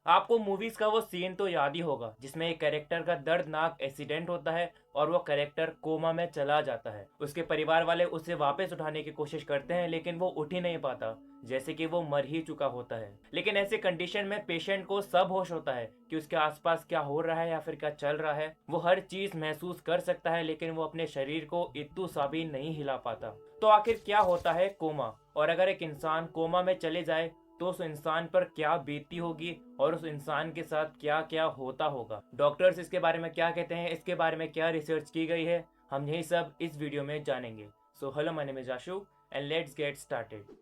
आपको मूवीज का वो सीन तो याद ही होगा जिसमें एक कैरेक्टर का दर्दनाक एक्सीडेंट होता है और वो कैरेक्टर कोमा में चला जाता है। उसके परिवार वाले उसे वापस उठाने की कोशिश करते हैं लेकिन वो उठ ही नहीं पाता, जैसे कि वो मर ही चुका होता है। लेकिन ऐसे कंडीशन में पेशेंट को सब होश होता है कि उसके आसपास क्या हो रहा है या फिर क्या चल रहा है। वो हर चीज महसूस कर सकता है लेकिन वो अपने शरीर को इतू सा भी नहीं हिला पाता। तो आखिर क्या होता है कोमा, और अगर एक इंसान कोमा में चले जाए तो उस इंसान पर क्या बीतती होगी और उस इंसान के साथ क्या क्या होता होगा। डॉक्टर्स इसके बारे में क्या कहते हैं, इसके बारे में क्या रिसर्च की गई है, हम यही सब इस वीडियो में जानेंगे। So hello, my name is Ashu and let's get started.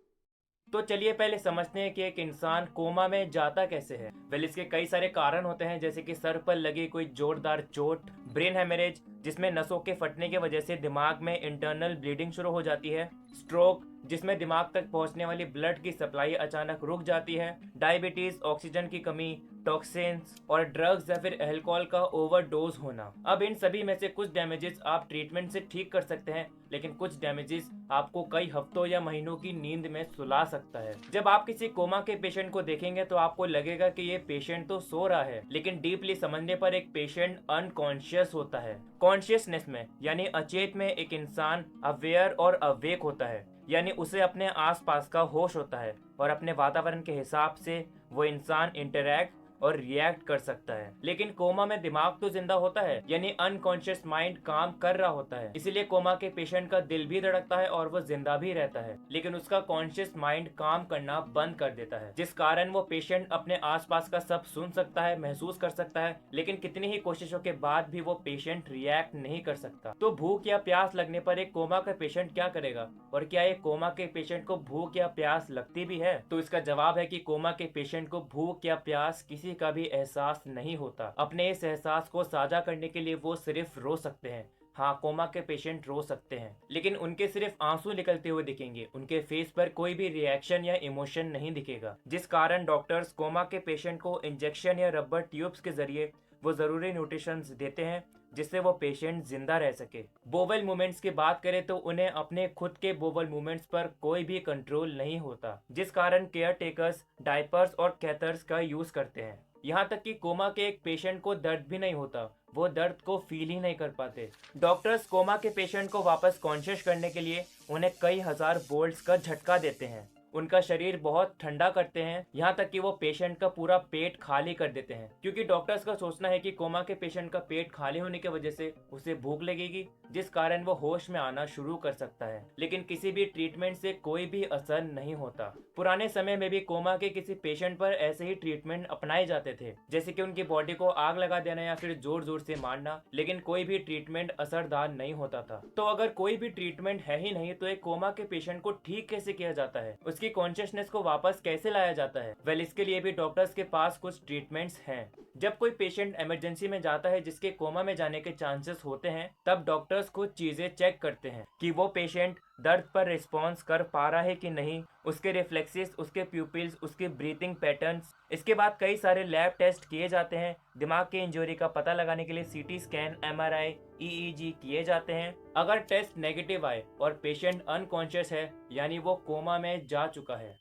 तो चलिए पहले समझते हैं कि एक इंसान कोमा में जाता कैसे है। वेल, इसके कई सारे कारण होते हैं, जैसे कि सर पर लगी कोई जोरदार चोट, ब्रेन हेमरेज जिसमें नसों के फटने की वजह से दिमाग में इंटरनल ब्लीडिंग शुरू हो जाती है, स्ट्रोक जिसमें दिमाग तक पहुंचने वाली ब्लड की सप्लाई अचानक रुक जाती है, डायबिटीज, ऑक्सीजन की कमी, टॉक्सिन्स और ड्रग्स या फिर अल्कोहल का ओवरडोज होना। अब इन सभी में से कुछ डैमेजेस आप ट्रीटमेंट से ठीक कर सकते हैं, लेकिन कुछ डैमेजेस आपको कई हफ्तों या महीनों की नींद में सुला सकता है। जब आप किसी कोमा के पेशेंट को देखेंगे तो आपको लगेगा कि ये पेशेंट तो सो रहा है, लेकिन डीपली समझने पर एक पेशेंट अनकॉन्शियस होता है। कॉन्शियसनेस में यानी अचेत में एक इंसान अवेयर और अवेक होता है, यानी उसे अपने आसपास का होश होता है और अपने वातावरण के हिसाब से वो इंसान इंटरैक्ट और रिएक्ट कर सकता है। लेकिन कोमा में दिमाग तो जिंदा होता है, यानी अनकॉन्शियस माइंड काम कर रहा होता है। इसीलिए कोमा के पेशेंट का दिल भी धड़कता है और वो जिंदा भी रहता है, लेकिन उसका कॉन्शियस माइंड काम करना बंद कर देता है, जिस कारण वो पेशेंट अपने आसपास का सब सुन सकता है, महसूस कर सकता है, लेकिन कितनी ही कोशिशों के बाद भी वो पेशेंट रिएक्ट नहीं कर सकता। तो भूख या प्यास लगने पर एक कोमा का पेशेंट क्या करेगा, और क्या एक कोमा के पेशेंट को भूख या प्यास लगती भी है? तो इसका जवाब है कि कोमा के पेशेंट को भूख या प्यास किसी का भी एहसास नहीं होता। अपने इस एहसास को साझा करने के लिए वो सिर्फ रो सकते हैं। हाँ, कोमा के पेशेंट रो सकते हैं, लेकिन उनके सिर्फ आंसू निकलते हुए दिखेंगे, उनके फेस पर कोई भी रिएक्शन या इमोशन नहीं दिखेगा, जिस कारण डॉक्टर्स कोमा के पेशेंट को इंजेक्शन या रबर ट्यूब्स के जरिए वो जरूरी न्यूट्रिशन देते हैं जिससे वो पेशेंट जिंदा रह सके। बोवल मूवमेंट्स की बात करें तो उन्हें अपने खुद के बोवल मूवमेंट्स पर कोई भी कंट्रोल नहीं होता, जिस कारण केयर टेकर्स डायपर्स और कैथर्स का यूज करते हैं। यहाँ तक कि कोमा के एक पेशेंट को दर्द भी नहीं होता, वो दर्द को फील ही नहीं कर पाते। डॉक्टर्स कोमा के पेशेंट को वापस कॉन्शियस करने के लिए उन्हें कई हजार वोल्ट्स का झटका देते हैं, उनका शरीर बहुत ठंडा करते हैं, यहाँ तक कि वो पेशेंट का पूरा पेट खाली कर देते हैं, क्योंकि डॉक्टर्स का सोचना है कि कोमा के पेशेंट का पेट खाली होने की वजह से उसे भूख लगेगी, जिस कारण वो होश में आना शुरू कर सकता है। लेकिन किसी भी ट्रीटमेंट से कोई भी असर नहीं होता। पुराने समय में भी कोमा के किसी पेशेंट पर ऐसे ही ट्रीटमेंट अपनाए जाते थे, जैसे कि उनकी बॉडी को आग लगा देना या फिर जोर जोर से मारना, लेकिन कोई भी ट्रीटमेंट असरदार नहीं होता था। तो अगर कोई भी ट्रीटमेंट है ही नहीं तो एक कोमा के पेशेंट को ठीक कैसे किया जाता है, उसकी कॉन्शियसनेस को वापस कैसे लाया जाता है? वेल, इसके लिए भी डॉक्टर्स के पास कुछ ट्रीटमेंट्स हैं। जब कोई पेशेंट इमरजेंसी में जाता है जिसके कोमा में जाने के चांसेस होते हैं, तब डॉक्टर्स कुछ चीजें चेक करते हैं कि वो पेशेंट दर्द पर रिस्पॉन्स कर पा रहा है कि नहीं, उसके रिफ्लेक्सेस, उसके प्यूपिल्स, उसके ब्रीथिंग पैटर्न्स। इसके बाद कई सारे लैब टेस्ट किए जाते हैं। दिमाग के इंजरी का पता लगाने के लिए सीटी स्कैन, एमआरआई, ईईजी किए जाते हैं। अगर टेस्ट नेगेटिव आए और पेशेंट अनकॉन्शियस है, यानी वो कोमा में जा चुका है,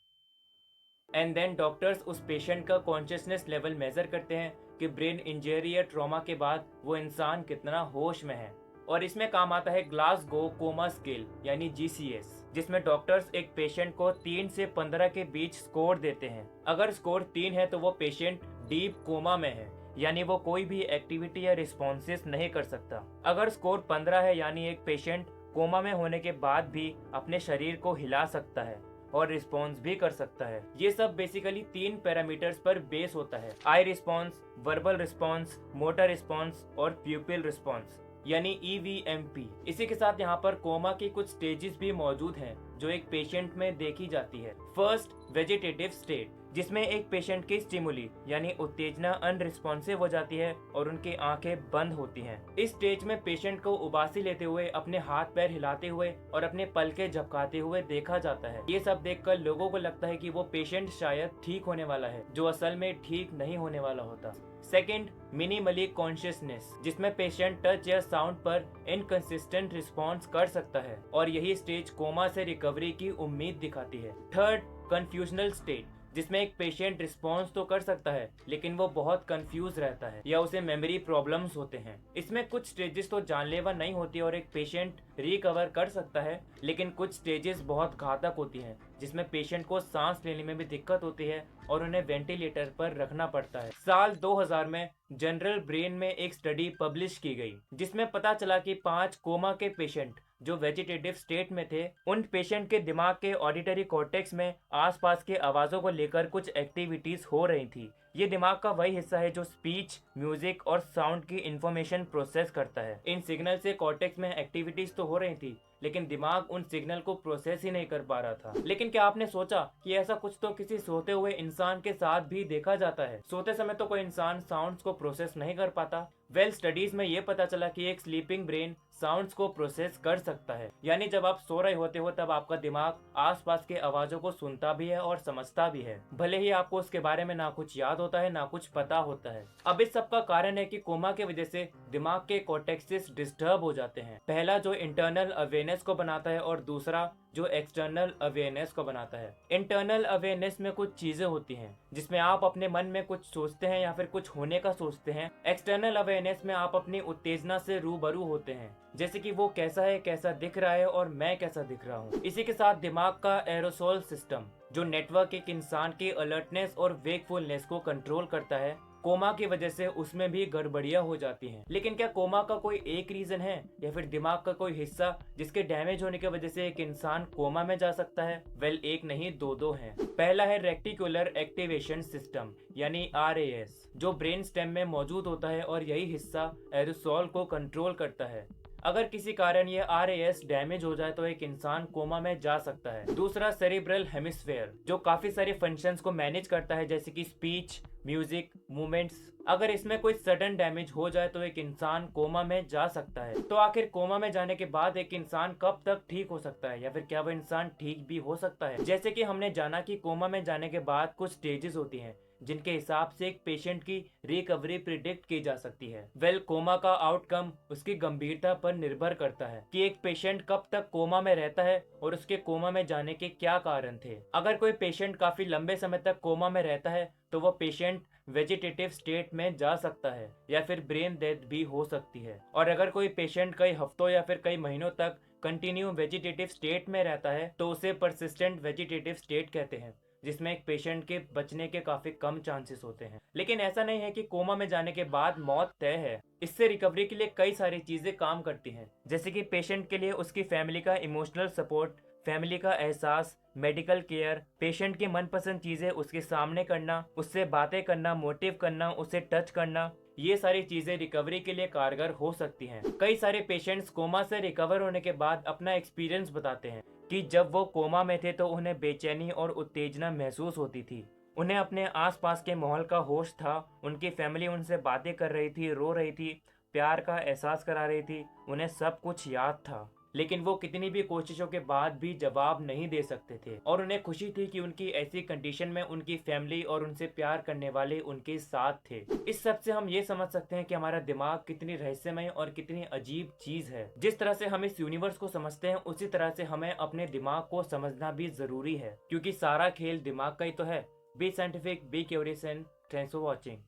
एंड देन डॉक्टर्स उस पेशेंट का कॉन्शियसनेस लेवल मेजर करते हैं कि ब्रेन इंजरी या ट्रॉमा के बाद वो इंसान कितना होश में है। और इसमें काम आता है ग्लासगो कोमा स्केल यानी जीसीएस, जिसमें डॉक्टर्स एक पेशेंट को 3 से 15 के बीच स्कोर देते हैं। अगर स्कोर 3 है तो वो पेशेंट डीप कोमा में है, यानी वो कोई भी एक्टिविटी या रिस्पॉन्सेस नहीं कर सकता। अगर स्कोर 15 है, यानी एक पेशेंट कोमा में होने के बाद भी अपने शरीर को हिला सकता है और रिस्पॉन्स भी कर सकता है। ये सब बेसिकली 3 पैरामीटर्स पर बेस होता है: eye response, verbal response, motor response और प्यूपिल रिस्पॉन्स, यानी EVMP। इसी के साथ यहाँ पर कोमा की कुछ स्टेजेस भी मौजूद हैं जो एक पेशेंट में देखी जाती है। फर्स्ट, वेजिटेटिव स्टेट, जिसमें एक पेशेंट की स्टिमुली यानी उत्तेजना अनरिस्पॉन्सिव हो जाती है और उनकी आंखें बंद होती हैं। इस स्टेज में पेशेंट को उबासी लेते हुए, अपने हाथ पैर हिलाते हुए और अपने पलके झपकाते हुए देखा जाता है। ये सब देखकर लोगों को लगता है कि वो पेशेंट शायद ठीक होने वाला है, जो असल में ठीक नहीं होने वाला होता। सेकेंड, मिनिमली कॉन्शियसनेस, जिसमें पेशेंट टच या साउंड पर इनकंसिस्टेंट रिस्पॉन्स कर सकता है और यही स्टेज कोमा से रिकवरी की उम्मीद दिखाती है। थर्ड, कंफ्यूजनल स्टेट, जिसमें एक पेशेंट रिस्पॉन्स तो कर सकता है लेकिन वो बहुत कंफ्यूज रहता है या उसे मेमोरी प्रॉब्लम्स होते हैं। इसमें कुछ स्टेजेस तो जानलेवा नहीं होती और एक पेशेंट रिकवर कर सकता है, लेकिन कुछ स्टेजेस बहुत घातक होती हैं जिसमें पेशेंट को सांस लेने में भी दिक्कत होती है और उन्हें वेंटिलेटर पर रखना पड़ता है। साल 2000 में जनरल ब्रेन में एक स्टडी पब्लिश की गई जिसमें पता चला कि 5 कोमा के पेशेंट जो वेजिटेटिव स्टेट में थे, उन पेशेंट के दिमाग के ऑडिटरी कॉर्टेक्स में आसपास के आवाजों को लेकर कुछ एक्टिविटीज हो रही थी। ये दिमाग का वही हिस्सा है जो स्पीच, म्यूजिक और साउंड की इंफॉर्मेशन प्रोसेस करता है। इन सिग्नल से कॉर्टेक्स में एक्टिविटीज तो हो रही थी लेकिन दिमाग उन सिग्नल को प्रोसेस ही नहीं कर पा रहा था। लेकिन क्या आपने सोचा कि ऐसा कुछ तो किसी सोते हुए इंसान के साथ भी देखा जाता है? सोते समय तो कोई इंसान साउंड्स को प्रोसेस नहीं कर पाता। स्टडीज में ये पता चला कि एक स्लीपिंग ब्रेन साउंड्स को प्रोसेस कर सकता है। यानी जब आप सो रहे होते हो तब आपका दिमाग आसपास के आवाजों को सुनता भी है और समझता भी है, भले ही आपको उसके बारे में ना कुछ याद होता है ना कुछ पता होता है। अब इस सब का कारण है कि कोमा की वजह से दिमाग के कॉर्टेक्सेस डिस्टर्ब हो जाते हैं। पहला जो इंटरनल अवेयरनेस को बनाता है और दूसरा जो एक्सटर्नल अवेयरनेस को बनाता है। इंटरनल अवेयरनेस में कुछ चीजें होती हैं जिसमें आप अपने मन में कुछ सोचते हैं या फिर कुछ होने का सोचते हैं। एक्सटर्नल अवेयरनेस में आप अपनी उत्तेजना से रूबरू होते हैं, जैसे कि वो कैसा है, कैसा दिख रहा है और मैं कैसा दिख रहा हूँ। इसी के साथ दिमाग का एरोसोल सिस्टम जो नेटवर्क एक इंसान की अलर्टनेस और वेकफुलनेस को कंट्रोल करता है, कोमा की वजह से उसमें भी गड़बड़ियां हो जाती हैं। लेकिन क्या कोमा का कोई एक रीजन है या फिर दिमाग का कोई हिस्सा जिसके डैमेज होने की वजह से एक इंसान कोमा में जा सकता है? एक नहीं दो हैं। पहला है रेक्टिकुलर एक्टिवेशन सिस्टम यानी RAS, जो ब्रेन स्टेम में मौजूद होता है और यही हिस्सा एरोसोल को कंट्रोल करता है। अगर किसी कारण ये RAS डैमेज हो जाए तो एक इंसान कोमा में जा सकता है। दूसरा सेरिब्रल हेमिस्फेयर जो काफी सारे फंक्शंस को मैनेज करता है जैसे कि स्पीच, म्यूजिक, मूवमेंट्स। अगर इसमें कोई सडन डैमेज हो जाए तो एक इंसान कोमा में जा सकता है। तो आखिर कोमा में जाने के बाद एक इंसान कब तक ठीक हो सकता है या फिर क्या वो इंसान ठीक भी हो सकता है? जैसे कि हमने जाना कि कोमा में जाने के बाद कुछ स्टेजेस होती हैं जिनके हिसाब से एक पेशेंट की रिकवरी प्रिडिक्ट की जा सकती है। कोमा का आउटकम उसकी गंभीरता पर निर्भर करता है कि एक पेशेंट कब तक कोमा में रहता है और उसके कोमा में जाने के क्या कारण थे। अगर कोई पेशेंट काफी लंबे समय तक कोमा में रहता है तो वो पेशेंट वेजिटेटिव स्टेट में जा सकता है या फिर ब्रेन डेथ भी हो सकती है। और अगर कोई पेशेंट कई हफ्तों या फिर कई महीनों तक कंटिन्यू वेजिटेटिव स्टेट में रहता है तो उसे परसिस्टेंट वेजिटेटिव स्टेट कहते हैं, जिसमें एक पेशेंट के बचने के काफी कम चांसेस होते हैं। लेकिन ऐसा नहीं है कि कोमा में जाने के बाद मौत तय है। इससे रिकवरी के लिए कई सारी चीजें काम करती हैं, जैसे कि पेशेंट के लिए उसकी फैमिली का इमोशनल सपोर्ट, फैमिली का एहसास, मेडिकल केयर, पेशेंट की मनपसंद चीजें उसके सामने करना, उससे बातें करना, मोटिव करना, उसे टच करना, ये सारी चीजें रिकवरी के लिए कारगर हो सकती हैं। कई सारे पेशेंट्स कोमा से रिकवर होने के बाद अपना एक्सपीरियंस बताते हैं कि जब वो कोमा में थे तो उन्हें बेचैनी और उत्तेजना महसूस होती थी। उन्हें अपने आसपास के माहौल का होश था, उनकी फैमिली उनसे बातें कर रही थी, रो रही थी, प्यार का एहसास करा रही थी, उन्हें सब कुछ याद था। लेकिन वो कितनी भी कोशिशों के बाद भी जवाब नहीं दे सकते थे और उन्हें खुशी थी कि उनकी ऐसी कंडीशन में उनकी फैमिली और उनसे प्यार करने वाले उनके साथ थे। इस सब से हम ये समझ सकते हैं कि हमारा दिमाग कितनी रहस्यमय और कितनी अजीब चीज है। जिस तरह से हम इस यूनिवर्स को समझते हैं उसी तरह से हमें अपने दिमाग को समझना भी जरूरी है, क्योंकि सारा खेल दिमाग का ही तो है। B scientific, be curious and thanks for watching.